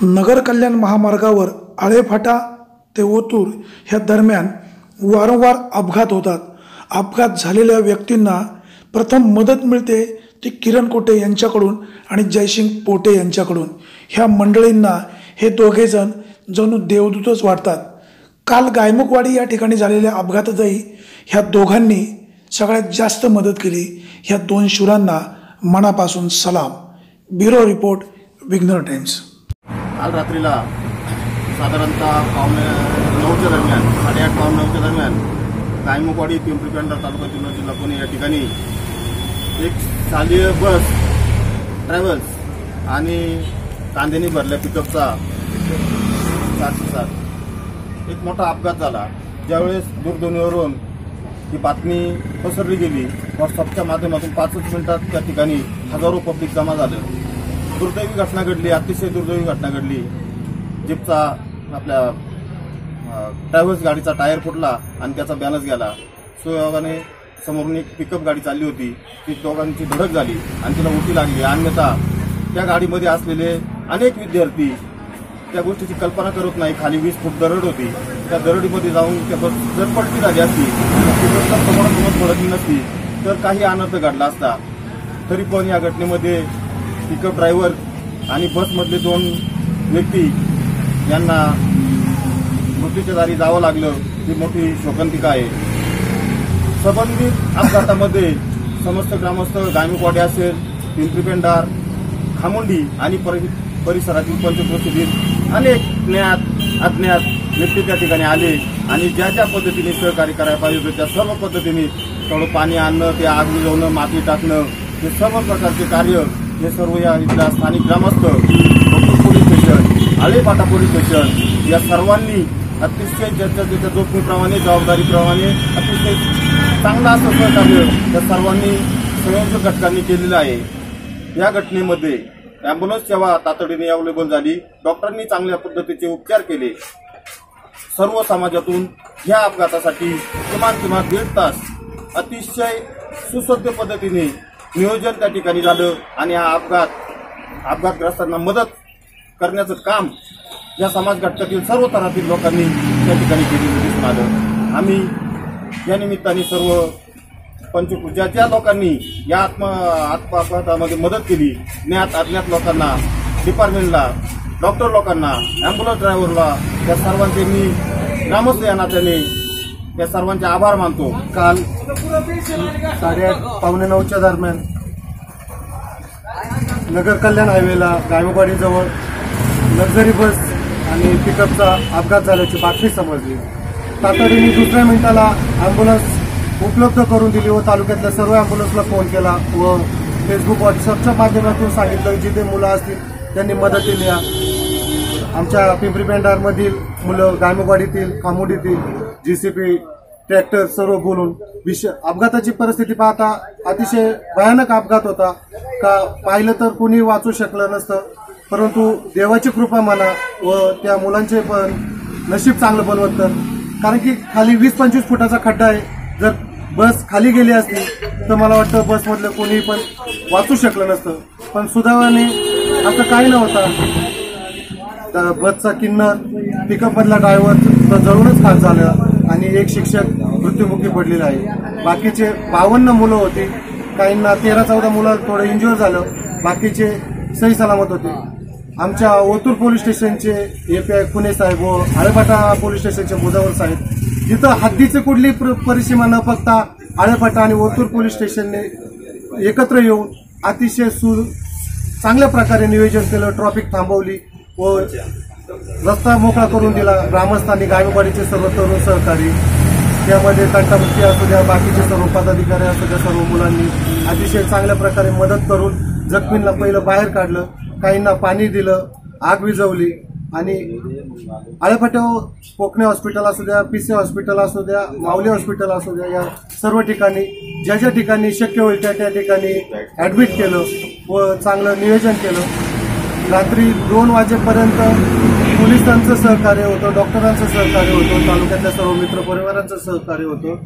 नगर कल्याण महामार्गावर आळेफाटा ते ओतूर ह्या दरम्यान वारंवार अपघात होतात। अपघात झालेल्या व्यक्तींना प्रथम मदत मिळते ती किरण कोटे यांच्याकडून आणि जयसिंग पोटे यांच्याकडून। ह्या मंडळींना हे दोघेजण जणू देवदूतच वाटतात। काल गायमुखवाडी या ठिकाणी झालेल्या अपघातातही ह्या दोघांनी सगळ्यात जास्त मदत केली। ह्या दोन शूरांना मनापासून सलाम। Bureau report Vighnar Times. काल रात्रीला साधारणतः 9:15 दरम्यान 8:30-9:15 दरम्यान गायमुखवाडी पिंपरी-पेंढा तालुका जिल्हा पुणे या ठिकाणी एक शालेय बस ट्रॅव्हल्स आणि कांद्याने भरल्या पिकअपचा 707 एक मोठा अपघात झाला। ज्यावेळेस दूरध्वनीवरून ही बातमी पसरली गेली, व्हॉट्सअपच्या माध्यमातून 5 मिनिटात त्या ठिकाणी हजारो पब्लिक जमा झालं। दुर्दैवी घटना घडली, अतिशय दुर्दैवी घटना घडली। जीपचा आपल्या ट्रॅव्हल्स गाडीचा टायर फुटला आणि त्याचा बॅलन्स गेला। सुयोगाने समोरून एक पिकअप गाडी चालली होती, ती दोघांची धडक झाली आणि तिला उलटी लागली। अन्यथा त्या गाडीमध्ये असलेले अनेक विद्यार्थी त्या गोष्टीची कल्पना करत नाही। खाली 20 फूट दरड होती, त्या दरडीमध्ये जाऊन त्या बस जर पलटी झाली असती, समोरासमोर पडली नसती तर काही अनर्थ घडला असता। तरी पण या घटनेमध्ये पिकअप ड्रायव्हर आणि बसमधले 2 व्यक्ती यांना मृत्यूच्या दारी जावं लागलं, ही मोठी शोकांतिका आहे। संबंधित अपघातामध्ये समस्त ग्रामस्थ गायमुखवाडी असेल, पिंपरी-पेंढा, खामुंडी आणि परिसरातील पंचक्रोशीतील अनेक ज्ञात अज्ञात व्यक्ती त्या ठिकाणी आले आणि ज्या ज्या पद्धतीने सहकार्य करायला पाहिजे होते त्या सर्व पद्धतीने थोडं पाणी आणणं, ते आग विझवणं, माती टाकणं, हे सर्व प्रकारचे कार्य हे सर्व या इथल्या स्थानिक ग्रामस्थ, Otur police station, Alephata police station या सर्वांनी अतिशय त्याच्या जोखमीप्रमाणे, जबाबदारीप्रमाणे अतिशय चांगलं असं सहकार्य या सर्वांनी संयोजक घटकांनी केलेलं आहे। या घटनेमध्ये अँब्युलन्स सेवा तातडीने अवेलेबल झाली, डॉक्टरांनी चांगल्या पद्धतीचे उपचार केले। सर्व समाजातून या अपघातासाठी किमान 1.5 तास अतिशय सुसज्ज पद्धतीने नियोजन त्या ठिकाणी झालं आणि हा अपघातग्रस्तांना मदत करण्याचं काम या समाज घटकातील सर्व थरातील लोकांनी त्या ठिकाणी केलेलं दिसून आलं। आम्ही या निमित्ताने सर्व ज्या लोकांनी या अपघातामध्ये मदत केली, ज्ञात अज्ञात लोकांना, डिपार्टमेंटला, डॉक्टर लोकांना, अँब्युलन्स ड्रायव्हरला, त्या सर्वांचे मी ग्रामस्थ या नात्याने या सर्वांचे आभार मानतो। काल 8:30-9:15 दरम्यान नगर कल्याण हायवेला गायमुखवाडीजवळ लक्झरी बस आणि पिकअपचा अपघात झाल्याची बातमी समजली। तातडीने दुसऱ्या मिनिटाला अँब्युलन्स उपलब्ध करून दिली व तालुक्यातल्या सर्व अँब्युलन्सला फोन केला व फेसबुक, व्हॉट्सअपच्या माध्यमातून सांगितलं जिथे मुलं असतील त्यांनी मदतीला या। आमच्या पिंपरी-पेंढारमधील मुलं, गायमुखवाडीतील, खामुडीतील, जीसीपी, ट्रॅक्टर सर्व बोलून अपघाताची परिस्थिती पाहता अतिशय भयानक अपघात होता। का पाहिलं तर कुणी वाचू शकलं नसतं, परंतु देवाची कृपा म्हणा व त्या मुलांचे पण नशीब चांगलं बलवत्तर, कारण की खाली 20-25 फुटाचा खड्डा आहे। जर बस खाली गेली असती तर मला वाटतं बसमधलं कोणी पण वाचू शकलं नसतं, पण सुदैवाने असं काही नव्हता। बसचा किन्नर, पिकअपमधला ड्रायव्हर जळूनच खाक झालं आणि एक शिक्षक मृत्युमुखी पडलेला आहे। बाकीचे 52 मुलं होती, काहींना 13-14 मुलं थोडं इंज्युअर झालं, बाकीचे सही सलामत होते। आमच्या ओतूर पोलीस स्टेशनचे एपीआय खुने साहेब व आळेफाटा पोलीस स्टेशनचे मुजावर साहेब, जिथं हद्दीची कुठली परिसीमा न बघता आळेफाटा आणि ओतूर पोलीस स्टेशनने एकत्र येऊन अतिशय चांगल्या प्रकारे नियोजन केलं, ट्रॅफिक थांबवली व रस्ता मोकळा करून दिला। ग्रामस्थांनी, गायमुखवाडीचे सर्व तरुण सहकारी, त्यामध्ये तंटामुक्ती असू द्या, बाकीचे सर्व पदाधिकारी असू द्या, सर्व मुलांनी अतिशय चांगल्या प्रकारे मदत करून जखमींना पहिलं बाहेर काढलं, काहींना पाणी दिलं, आग विझवली आणि आळेफाटा कोकणे हॉस्पिटल असू द्या, पीसी हॉस्पिटल असू द्या, माऊली हॉस्पिटल असू द्या, या सर्व ठिकाणी ज्या ज्या ठिकाणी शक्य होईल त्या ठिकाणी ऍडमिट केलं व चांगलं नियोजन केलं। रात्री 2 वाजेपर्यंत पोलिसांचं सहकार्य होतं, डॉक्टरांचं सहकार्य होतं, तालुक्यातल्या सर्व मित्रपरिवारांचं सहकार्य होतं।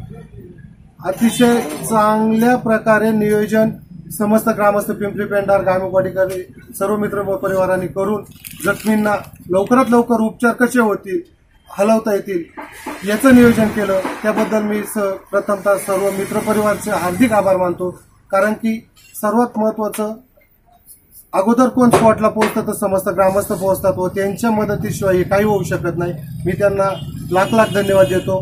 अतिशय चांगल्या प्रकारे नियोजन समस्त ग्रामस्थ पिंपरी पेंढार गायमुखवाडीकरी सर्व मित्र परिवारांनी करून जखमींना लवकरात लवकर उपचार कसे होतील, हलवता येतील याचं नियोजन केलं. त्याबद्दल मी प्रथमतः सर्व मित्रपरिवारचे हार्दिक आभार मानतो. कारण की सर्वात महत्वाचं, अगोदर कोण स्पॉटला पोहोचतं तर समस्त ग्रामस्थ पोहोचतात व त्यांच्या मदतीशिवाय हे काही होऊ शकत नाही. मी त्यांना लाख लाख धन्यवाद देतो.